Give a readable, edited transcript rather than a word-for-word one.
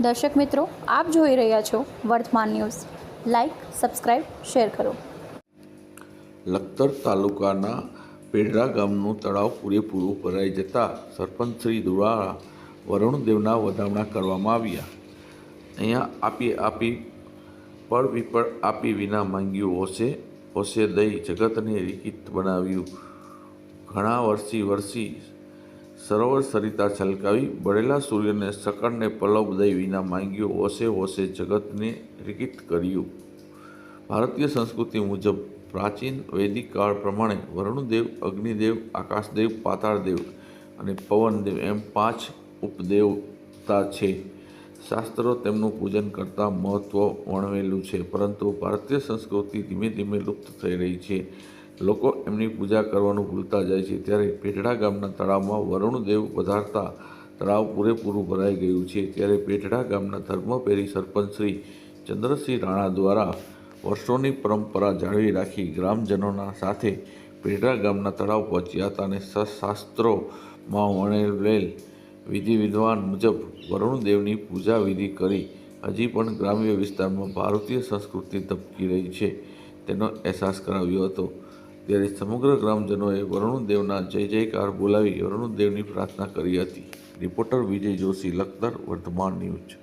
દર્શક મિત્રો, આપ જોઈ રહ્યા છો વર્તમાન ન્યૂઝ. લાઈક, સબસ્ક્રાઇબ, શેર કરો. લખતર તાલુકાના પેઢરા ગામનું તળાવ પૂરેપૂરું ભરાઈ જતા સરપંચશ્રી દ્વારા વરુણદેવના વધામણા કરવામાં આવ્યા. અહીંયા આપી પળ વિપળ આપી વિના માંગ્યું ઓશે દઈ જગતને રીકીત બનાવ્યું. ઘણા વર્ષી સરોવર સરિતા છલકાવી બળેલા સૂર્યને સકળને પલવ દઈ વિના માંગ્યું ઓશે જગતને રીકીત કર્યું. ભારતીય સંસ્કૃતિ મુજબ પ્રાચીન વૈદિક કાળ પ્રમાણે વરુણદેવ, અગ્નિદેવ, આકાશદેવ, પાતાળદેવ અને પવનદેવ એમ 5 ઉપદેવતા છે. શાસ્ત્રો તેમનું પૂજન કરતા મહત્વ વર્ણવેલું છે, પરંતુ ભારતીય સંસ્કૃતિ ધીમે ધીમે લુપ્ત થઈ રહી છે. લોકો એમની પૂજા કરવાનું ભૂલતા જાય છે. ત્યારે પેઢડા ગામના તળાવમાં વરુણદેવ પધારતા તળાવ પૂરેપૂરું ભરાઈ ગયું છે. ત્યારે પેઢડા ગામના ધર્મપેરી સરપંચ શ્રી ચંદ્રસિંહ રાણા દ્વારા વર્ષોની પરંપરા જાળવી રાખી ગ્રામજનોના સાથે પેઢડા ગામના તળાવ પહોંચ્યા હતા અને શાસ્ત્રોમાં વર્ણવેલ વિધિ વિધાન મુજબ વરુણદેવની પૂજા વિધિ કરી. હજી પણ ગ્રામ્ય વિસ્તારમાં ભારતીય સંસ્કૃતિ ધબકી રહી છે તેનો અહેસાસ કરાવ્યો હતો. ત્યારે સમગ્ર ગ્રામજનોએ વરુણદેવના જય જયકાર બોલાવી વરુણદેવની પ્રાર્થના કરી હતી. રિપોર્ટર વિજય જોશી, લખતર, વર્તમાન ન્યૂઝ.